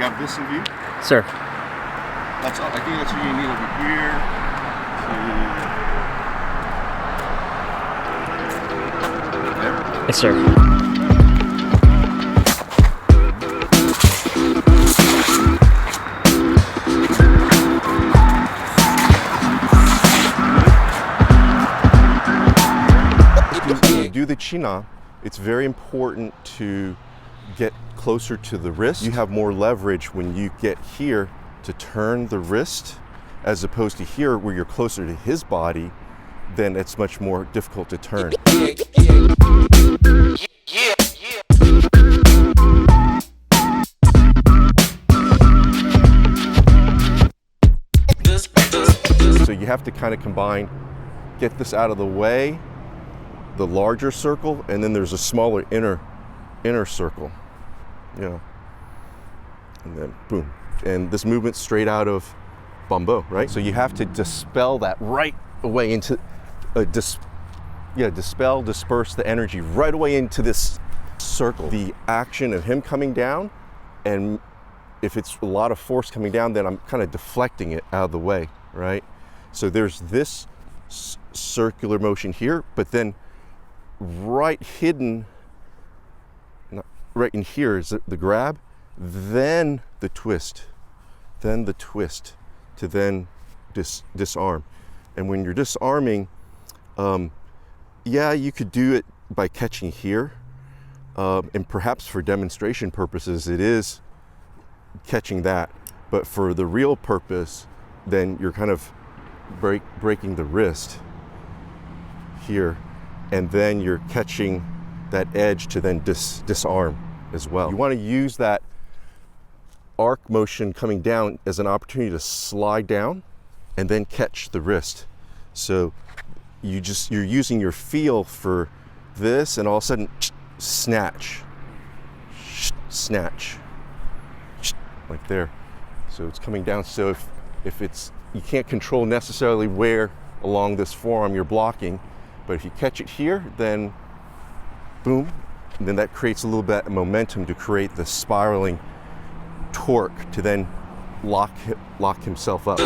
You have this in view? Sir. That's all. I think that's what you need over here. There. Yes, sir. When you do the China, it's very important to get closer to the wrist. You have more leverage when you get here to turn the wrist, as opposed to here where you're closer to his body, then it's much more difficult to turn. So you have to kind of combine, get this out of the way, the larger circle, and then there's a smaller inner circle, you know, and then boom. And this movement's straight out of Bambo, right? So you have to dispel that right away into, disperse the energy right away into this circle. The action of him coming down, and if it's a lot of force coming down, then I'm kind of deflecting it out of the way, right? So there's this circular motion here, but then right hidden, right in here is the grab, then the twist to then disarm. And when you're disarming, yeah, you could do it by catching here, and perhaps for demonstration purposes it is catching that, but for the real purpose, then you're kind of breaking the wrist here, and then you're catching that edge to then disarm as well. You want to use that arc motion coming down as an opportunity to slide down and then catch the wrist. So you're using your feel for this, and all of a sudden snatch, like there. So it's coming down. So if it's, you can't control necessarily where along this forearm you're blocking, but if you catch it here, then boom, and then that creates a little bit of momentum to create the spiraling torque to then lock himself up.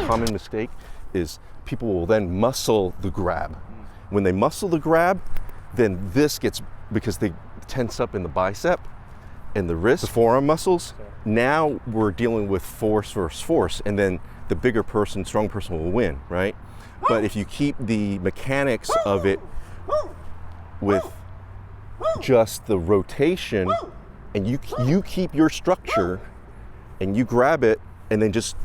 Common mistake is people will then muscle the grab. When they muscle the grab, then this gets, because they tense up in the bicep and the wrist, the forearm muscles. Now we're dealing with force versus force, and then the bigger person, strong person will win, right? But if you keep the mechanics of it with just the rotation, and you keep your structure and you grab it and then just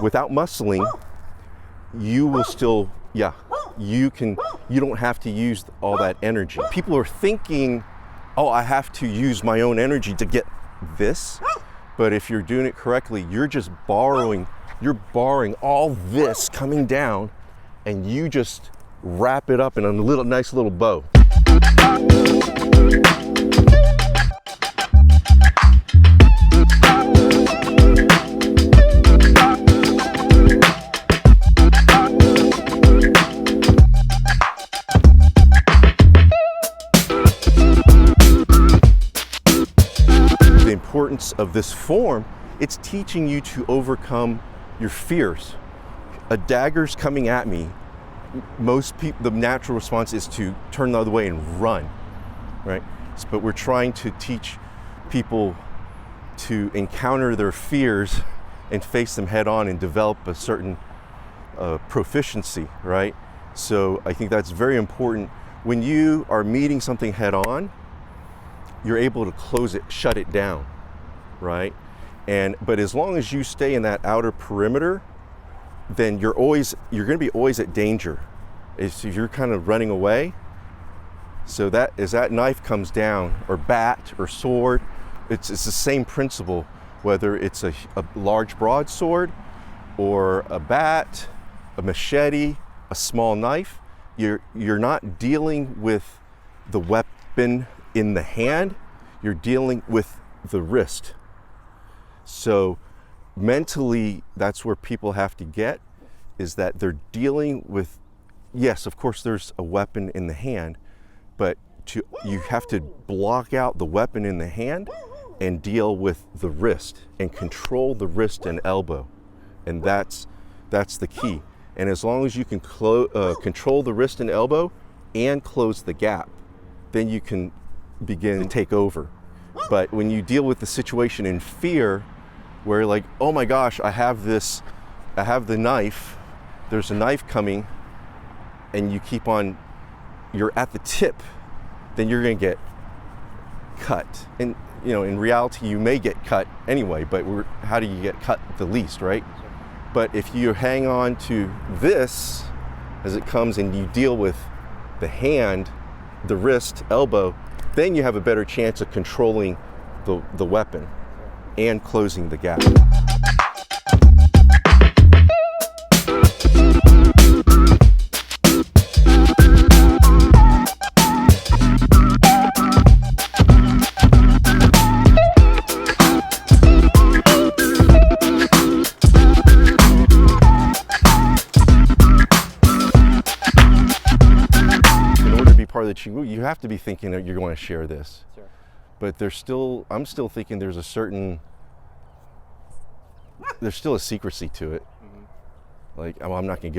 without muscling, you will still, you don't have to use all that energy. People are thinking, oh, I have to use my own energy to get this. But if you're doing it correctly, you're just borrowing all this coming down, and you just wrap it up in a nice little bow. Importance of this form, it's teaching you to overcome your fears. A dagger's coming at me. Most people, the natural response is to turn the other way and run, right? But we're trying to teach people to encounter their fears and face them head on and develop a certain proficiency, right? So I think that's very important. When you are meeting something head on, you're able to close it, shut it down, right? But as long as you stay in that outer perimeter, then you're going to be always at danger. If you're kind of running away, so that as that knife comes down, or bat or sword, it's the same principle, whether it's a large broadsword or a bat, a machete, a small knife, you're not dealing with the weapon in the hand, you're dealing with the wrist. So mentally, that's where people have to get, is that they're dealing with, yes, of course there's a weapon in the hand, but you have to block out the weapon in the hand and deal with the wrist and control the wrist and elbow. And that's the key. And as long as you can control the wrist and elbow and close the gap, then you can begin to take over. But when you deal with the situation in fear, where you're like, oh my gosh, I have the knife, there's a knife coming, and you keep on, you're at the tip, then you're gonna get cut. And in reality, you may get cut anyway, but how do you get cut the least, right? But if you hang on to this as it comes and you deal with the hand, the wrist, elbow, then you have a better chance of controlling the weapon and closing the gap. Part of the Chiu, you have to be thinking that you're going to share this. Sure. But I'm still thinking there's still a secrecy to it. Mm-hmm. Like, I'm not going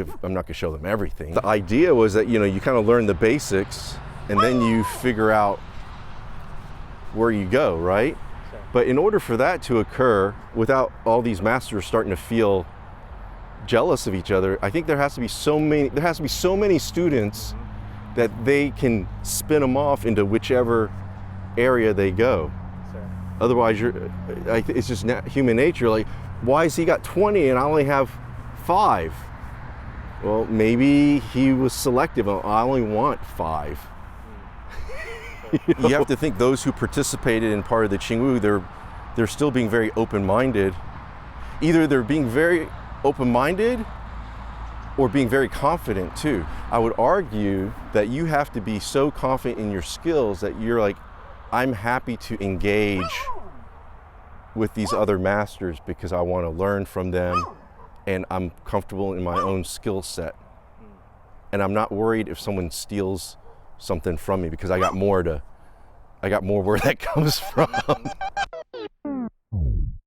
to show them everything. The idea was that, you kind of learn the basics and then you figure out where you go, right? Sure. But in order for that to occur without all these masters starting to feel jealous of each other, I think there has to be so many students mm-hmm. that they can spin them off into whichever area they go. Sure. Otherwise, it's just human nature. Like, why has he got 20 and I only have 5? Well, maybe he was selective. I only want 5. You have to think those who participated in part of the Chiu, they're still being very open-minded. Either they're being very open-minded or being very confident too. I would argue that you have to be so confident in your skills that you're like, I'm happy to engage with these other masters because I want to learn from them and I'm comfortable in my own skill set. And I'm not worried if someone steals something from me because I got more where that comes from.